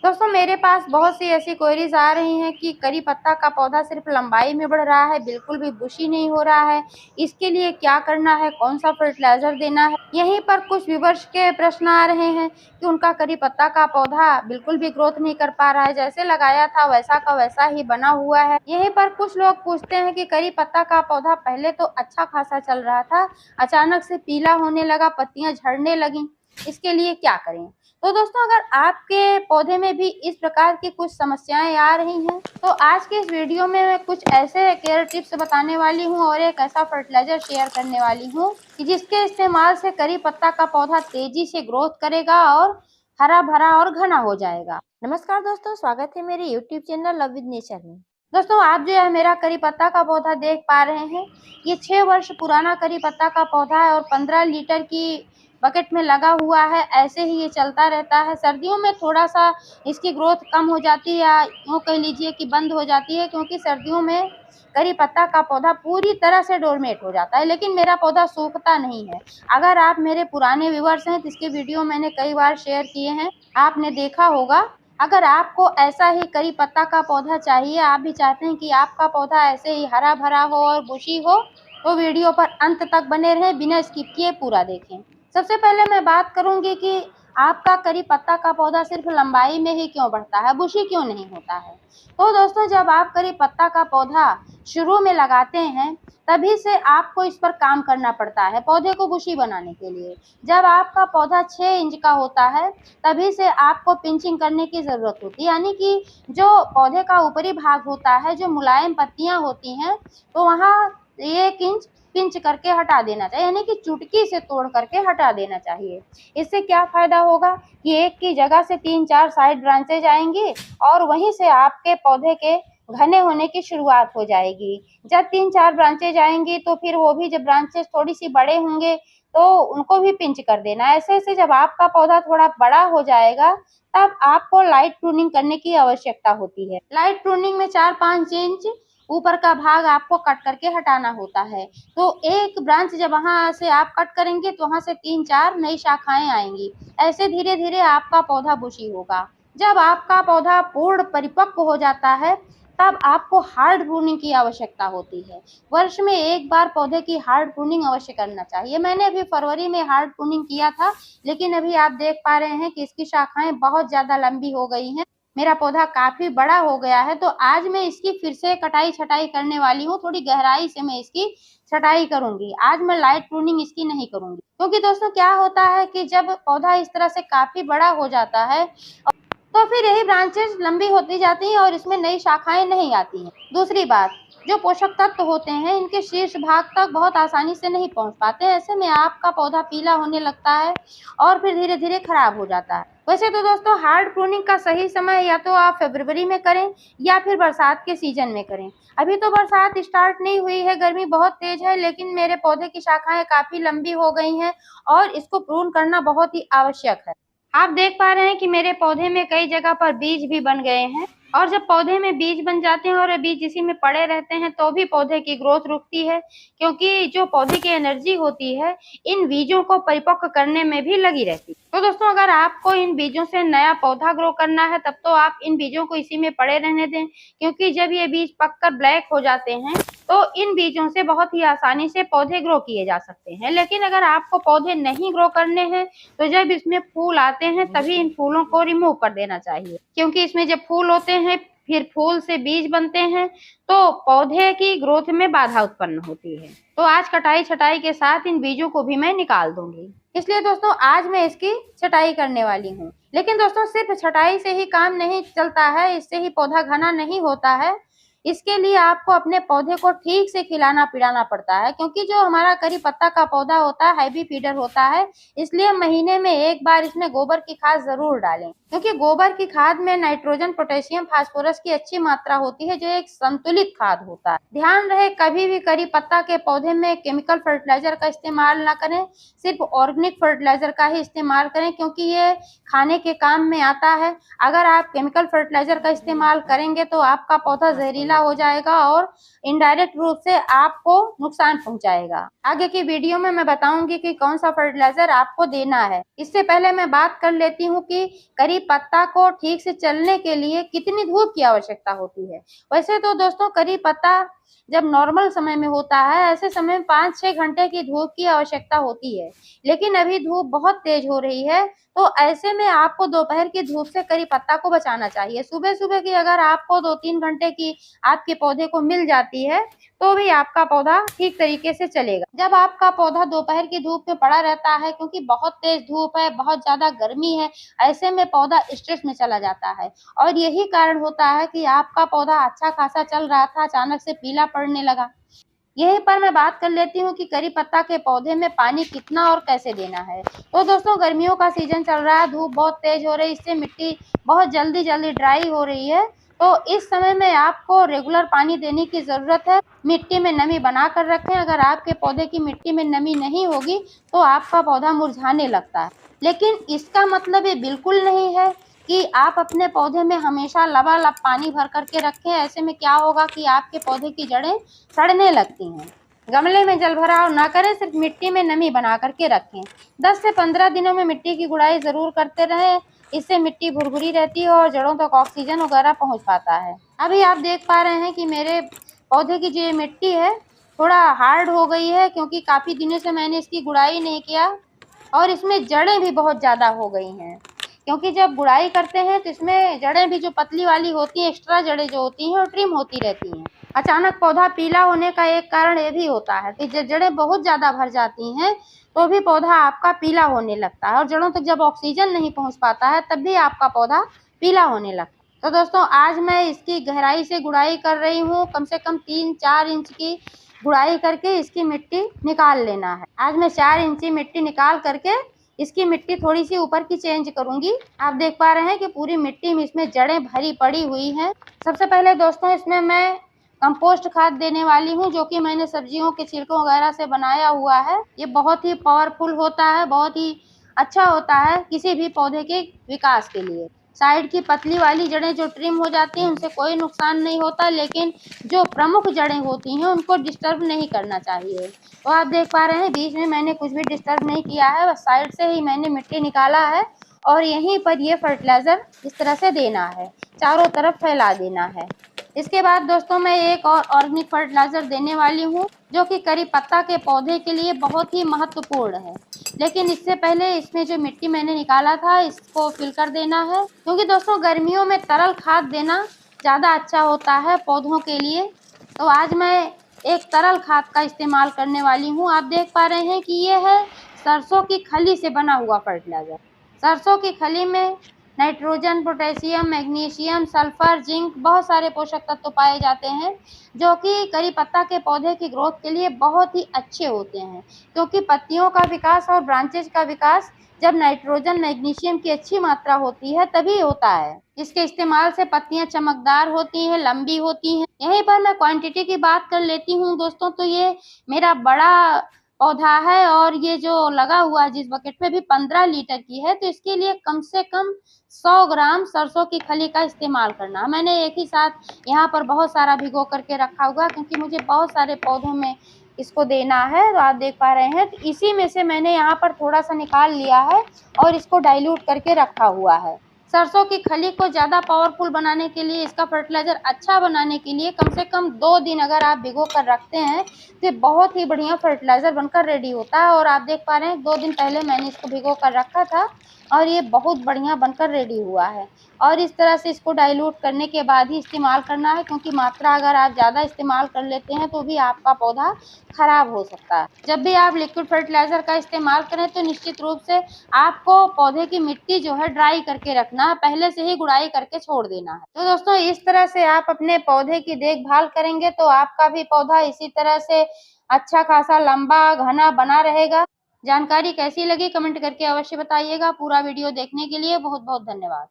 दोस्तों मेरे पास बहुत सी ऐसी क्वेरीज आ रही हैं कि करी पत्ता का पौधा सिर्फ लंबाई में बढ़ रहा है, बिल्कुल भी बुशी नहीं हो रहा है। इसके लिए क्या करना है, कौन सा फर्टिलाइजर देना है। यहीं पर कुछ व्यूअर्स के प्रश्न आ रहे हैं कि उनका करी पत्ता का पौधा बिल्कुल भी ग्रोथ नहीं कर पा रहा है, जैसे लगाया था वैसा का वैसा ही बना हुआ है। यहीं पर कुछ लोग पूछते हैं कि करी पत्ता का पौधा पहले तो अच्छा खासा चल रहा था, अचानक से पीला होने लगा, पत्तियां झड़ने लगी, इसके लिए क्या करें। तो दोस्तों अगर आपके पौधे में भी इस प्रकार की कुछ समस्याएं आ रही हैं तो आज के इस वीडियो में मैं कुछ ऐसे केयर टिप्स बताने वाली हूं और एक ऐसा फर्टिलाइजर शेयर करने वाली हूं कि जिसके इस्तेमाल से करी पत्ता का पौधा तेजी से ग्रोथ करेगा और हरा भरा और घना हो जाएगा। नमस्कार दोस्तों, स्वागत है मेरे YouTube channel love with nature में। दोस्तों आप जो है मेरा करी पत्ता का पौधा देख पा रहे हैं, ये 6 वर्ष पुराना करी पत्ता का पौधा है और 15 लीटर की बकेट में लगा हुआ है। ऐसे ही ये चलता रहता है। सर्दियों में थोड़ा सा इसकी ग्रोथ कम हो जाती है या यूँ कह लीजिए कि बंद हो जाती है, क्योंकि सर्दियों में करी पत्ता का पौधा पूरी तरह से डोरमेट हो जाता है, लेकिन मेरा पौधा सूखता नहीं है। अगर आप मेरे पुराने व्यूअर्स हैं तो इसके वीडियो मैंने कई बार शेयर किए हैं, आपने देखा होगा। अगर आपको ऐसा ही करी पत्ता का पौधा चाहिए, आप भी चाहते हैं कि आपका पौधा ऐसे ही हरा भरा हो और बुशी हो, तो वीडियो पर अंत तक बने रहें, बिना स्किप किए पूरा देखें। सबसे पहले मैं बात करूंगी कि आपका करी पत्ता का पौधा सिर्फ लंबाई में ही क्यों बढ़ता है, बुशी क्यों नहीं होता है। तो दोस्तों जब आप करी पत्ता का पौधा शुरू में लगाते हैं तभी से आपको इस पर काम करना पड़ता है पौधे को बुशी बनाने के लिए। जब आपका पौधा 6 इंच का होता है तभी से आपको पिंचिंग करने की जरूरत होती है, यानी कि जो पौधे का ऊपरी भाग होता है, जो मुलायम पत्तियां होती हैं, तो वहाँ 1 इंच पिंच करके हटा देना चाहिए, यानी कि चुटकी से तोड़ करके हटा देना चाहिए। इससे क्या फायदा होगा कि एक की जगह से 3-4 साइड ब्रांचेज आएंगी और वहीं से आपके पौधे के घने होने की शुरुआत हो जाएगी। जब 3-4 ब्रांचेज आएंगी तो फिर वो भी जब ब्रांचेज थोड़ी सी बड़े होंगे तो उनको भी पिंच कर देना। ऐसे ऐसे जब आपका पौधा थोड़ा बड़ा हो जाएगा तब आपको लाइट प्रूनिंग करने की आवश्यकता होती है। लाइट प्रूनिंग में 4-5 इंच ऊपर का भाग आपको कट करके हटाना होता है। तो एक ब्रांच जब वहां से आप कट करेंगे तो वहां से 3-4 नई शाखाएं आएंगी। ऐसे धीरे धीरे आपका पौधा बुशी होगा। जब आपका पौधा पूर्ण परिपक्व हो जाता है तब आपको हार्ड प्रूनिंग की आवश्यकता होती है। वर्ष में एक बार पौधे की हार्ड प्रूनिंग अवश्य करना चाहिए। मैंने अभी फरवरी में हार्ड प्रूनिंग किया था, लेकिन अभी आप देख पा रहे हैं कि इसकी शाखाएं बहुत ज्यादा लंबी हो गई हैं, मेरा पौधा काफी बड़ा हो गया है। तो आज मैं इसकी फिर से कटाई छटाई करने वाली हूँ, थोड़ी गहराई से मैं इसकी छटाई करूंगी। आज मैं लाइट प्रूनिंग इसकी नहीं करूंगी, क्योंकि दोस्तों क्या होता है कि जब पौधा इस तरह से काफी बड़ा हो जाता है तो फिर यही ब्रांचेस लंबी होती जाती हैं और इसमें नई शाखाएं नहीं आती हैं। दूसरी बात, जो पोषक तत्व होते हैं इनके शीर्ष भाग तक बहुत आसानी से नहीं पहुंच पाते। ऐसे में आपका पौधा पीला होने लगता है और फिर धीरे धीरे खराब हो जाता है। वैसे तो दोस्तों हार्ड प्रूनिंग का सही समय या तो आप फरवरी में करें या फिर बरसात के सीजन में करें। अभी तो बरसात स्टार्ट नहीं हुई है, गर्मी बहुत तेज है, लेकिन मेरे पौधे की शाखाएं काफी लंबी हो गई हैं और इसको प्रून करना बहुत ही आवश्यक है। आप देख पा रहे हैं कि मेरे पौधे में कई जगह पर बीज भी बन गए हैं, और जब पौधे में बीज बन जाते हैं और बीज इसी में पड़े रहते हैं तो भी पौधे की ग्रोथ रुकती है, क्योंकि जो पौधे की एनर्जी होती है इन बीजों को परिपक्व करने में भी लगी रहती है। तो दोस्तों अगर आपको इन बीजों से नया पौधा ग्रो करना है तब तो आप इन बीजों को इसी में पड़े रहने दें, क्योंकि जब ये बीज पककर ब्लैक हो जाते हैं तो इन बीजों से बहुत ही आसानी से पौधे ग्रो किए जा सकते हैं। लेकिन अगर आपको पौधे नहीं ग्रो करने हैं तो जब इसमें फूल आते हैं तभी इन फूलों को रिमूव कर देना चाहिए, क्योंकि इसमें जब फूल होते हैं फिर फूल से बीज बनते हैं तो पौधे की ग्रोथ में बाधा उत्पन्न होती है। तो आज कटाई छटाई के साथ इन बीजों को भी मैं निकाल दूंगी। इसलिए दोस्तों आज मैं इसकी छटाई करने वाली हूँ। लेकिन दोस्तों सिर्फ छटाई से ही काम नहीं चलता है, इससे ही पौधा घना नहीं होता है। इसके लिए आपको अपने पौधे को ठीक से खिलाना पिलाना पड़ता है, क्योंकि जो हमारा करी पत्ता का पौधा होता है हैवी फीडर होता है, इसलिए महीने में एक बार इसमें गोबर की खाद जरूर डालें, क्योंकि गोबर की खाद में नाइट्रोजन, पोटेशियम, फास्फोरस की अच्छी मात्रा होती है जो एक संतुलित खाद होता है। ध्यान रहे कभी भी करी पत्ता के पौधे में केमिकल फर्टिलाइजर का इस्तेमाल न करें, सिर्फ ऑर्गेनिक फर्टिलाइजर का ही इस्तेमाल करें, क्योंकि ये खाने के काम में आता है। अगर आप केमिकल फर्टिलाइजर का इस्तेमाल करेंगे तो आपका पौधा जहरीला हो जाएगा और इनडायरेक्ट रूप से आपको नुकसान पहुंचाएगा। आगे की वीडियो में मैं बताऊंगी कि कौन सा फर्टिलाइजर आपको देना है। इससे पहले मैं बात कर लेती हूँ कि करी पत्ता को ठीक से चलने के लिए कितनी धूप की आवश्यकता होती है। वैसे तो दोस्तों करी पत्ता जब नॉर्मल समय में होता है, ऐसे समय में 5-6 घंटे की धूप की आवश्यकता होती है, लेकिन अभी धूप बहुत तेज हो रही है, तो ऐसे में आपको दोपहर की धूप से करी पत्ता को बचाना चाहिए। सुबह-सुबह की अगर आपको 2-3 घंटे की आपके पौधे को मिल जाती है, तो भी आपका पौधा ठीक तरीके से चलेगा। जब आपका पौधा दोपहर की धूप में पड़ा रहता है, क्योंकि बहुत तेज धूप है, बहुत ज़्यादा गर्मी है, ऐसे में पौधा स्ट्रेस में चला जाता है और यही कारण होता है कि आपका पौधा अच्छा खासा चल रहा था, अचानक से पीला पड़ने लगा। यहीं पर मैं बात कर लेती हूँ कि करी पत्ता के पौधे में पानी कितना और कैसे देना है। तो दोस्तों गर्मियों का सीजन चल रहा है, धूप बहुत तेज हो रही है, इससे मिट्टी बहुत जल्दी ड्राई हो रही है। तो इस समय में आपको रेगुलर पानी देने की ज़रूरत है। मिट्टी में नमी बना कर रखें। अगर आपके पौधे की मिट्टी में नमी नहीं होगी तो आपका पौधा मुरझाने लगता है। लेकिन इसका मतलब ये बिल्कुल नहीं है कि आप अपने पौधे में हमेशा लबालब पानी भर करके रखें। ऐसे में क्या होगा कि आपके पौधे की जड़ें सड़ने लगती हैं। गमले में जल भराव ना करें, सिर्फ मिट्टी में नमी बना करके रखें। 10 से 15 दिनों में मिट्टी की गुड़ाई ज़रूर करते रहें। इससे मिट्टी भुरभुरी रहती है और जड़ों तक ऑक्सीजन वगैरह पहुंच पाता है। अभी आप देख पा रहे हैं कि मेरे पौधे की जो ये मिट्टी है थोड़ा हार्ड हो गई है, क्योंकि काफ़ी दिनों से मैंने इसकी गुड़ाई नहीं किया और इसमें जड़ें भी बहुत ज़्यादा हो गई हैं। क्योंकि जब गुड़ाई करते हैं तो इसमें जड़ें भी जो पतली वाली होती हैं, एक्स्ट्रा जड़ें जो होती हैं वो ट्रिम होती रहती हैं। अचानक पौधा पीला होने का एक कारण ये भी होता है कि जड़ें बहुत ज़्यादा भर जाती हैं तो भी पौधा आपका पीला होने लगता है और जड़ों तक जब ऑक्सीजन नहीं पहुंच पाता है तब भी आपका पौधा पीला होने लगता है। तो दोस्तों आज मैं इसकी गहराई से गुड़ाई कर रही हूँ, कम से कम 3-4 इंच की गुड़ाई करके इसकी मिट्टी निकाल लेना है। आज मैं 4 इंची मिट्टी निकाल करके इसकी मिट्टी थोड़ी सी ऊपर की चेंज करूंगी। आप देख पा रहे हैं कि पूरी मिट्टी में इसमें जड़ें भरी पड़ी हुई हैं। सबसे पहले दोस्तों इसमें मैं कंपोस्ट खाद देने वाली हूँ, जो कि मैंने सब्जियों के छिलकों वगैरह से बनाया हुआ है। ये बहुत ही पावरफुल होता है, बहुत ही अच्छा होता है किसी भी पौधे के विकास के लिए। साइड की पतली वाली जड़ें जो ट्रिम हो जाती हैं उनसे कोई नुकसान नहीं होता, लेकिन जो प्रमुख जड़ें होती हैं उनको डिस्टर्ब नहीं करना चाहिए। तो आप देख पा रहे हैं बीच में मैंने कुछ भी डिस्टर्ब नहीं किया है, बस साइड से ही मैंने मिट्टी निकाला है और यहीं पर ये फर्टिलाइज़र इस तरह से देना है, चारों तरफ फैला देना है। इसके बाद दोस्तों मैं एक और ऑर्गेनिक फर्टिलाइज़र देने वाली हूँ, जो कि करी पत्ता के पौधे के लिए बहुत ही महत्वपूर्ण है। लेकिन इससे पहले इसमें जो मिट्टी मैंने निकाला था इसको फिल कर देना है, क्योंकि दोस्तों गर्मियों में तरल खाद देना ज़्यादा अच्छा होता है पौधों के लिए। तो आज मैं एक तरल खाद का इस्तेमाल करने वाली हूँ। आप देख पा रहे हैं कि ये है सरसों की खली से बना हुआ फर्टिलाइज़र। सरसों की खली में nitrogen, potassium, magnesium, sulphur, zinc बहुत सारे पोषक तत्व पाए जाते हैं, जो कि करी पत्ता के पौधे की ग्रोथ के लिए बहुत ही अच्छे होते हैं। क्योंकि पत्तियों का विकास और ब्रांचेज का विकास जब नाइट्रोजन, मैग्नीशियम की अच्छी मात्रा होती है तभी होता है। इसके इस्तेमाल से पत्तियां चमकदार होती हैं, लंबी होती हैं। यहीं पर मैं क्वांटिटी की बात कर लेती हूँ दोस्तों, तो ये मेरा बड़ा पौधा है और ये जो लगा हुआ है जिस बकेट में भी 15 लीटर की है, तो इसके लिए कम से कम 100 ग्राम सरसों की खली का इस्तेमाल करना है। मैंने एक ही साथ यहाँ पर बहुत सारा भिगो करके रखा हुआ, क्योंकि मुझे बहुत सारे पौधों में इसको देना है। तो आप देख पा रहे हैं, तो इसी में से मैंने यहाँ पर थोड़ा सा निकाल लिया है और इसको डाइल्यूट करके रखा हुआ है। सरसों की खली को ज़्यादा पावरफुल बनाने के लिए, इसका फर्टिलाइज़र अच्छा बनाने के लिए कम से कम 2 दिन अगर आप भिगो कर रखते हैं तो बहुत ही बढ़िया फर्टिलाइज़र बनकर रेडी होता है। और आप देख पा रहे हैं 2 दिन पहले मैंने इसको भिगो कर रखा था और ये बहुत बढ़िया बनकर रेडी हुआ है। और इस तरह से इसको डाइल्यूट करने के बाद ही इस्तेमाल करना है, क्योंकि मात्रा अगर आप ज़्यादा इस्तेमाल कर लेते हैं तो भी आपका पौधा खराब हो सकता है। जब भी आप लिक्विड फर्टिलाइज़र का इस्तेमाल करें तो निश्चित रूप से आपको पौधे की मिट्टी जो है ड्राई करके रखना है, पहले से ही गुड़ाई करके छोड़ देना है। तो दोस्तों इस तरह से आप अपने पौधे की देखभाल करेंगे तो आपका भी पौधा इसी तरह से अच्छा खासा लंबा घना बना रहेगा। जानकारी कैसी लगी कमेंट करके अवश्य बताइएगा। पूरा वीडियो देखने के लिए बहुत बहुत धन्यवाद।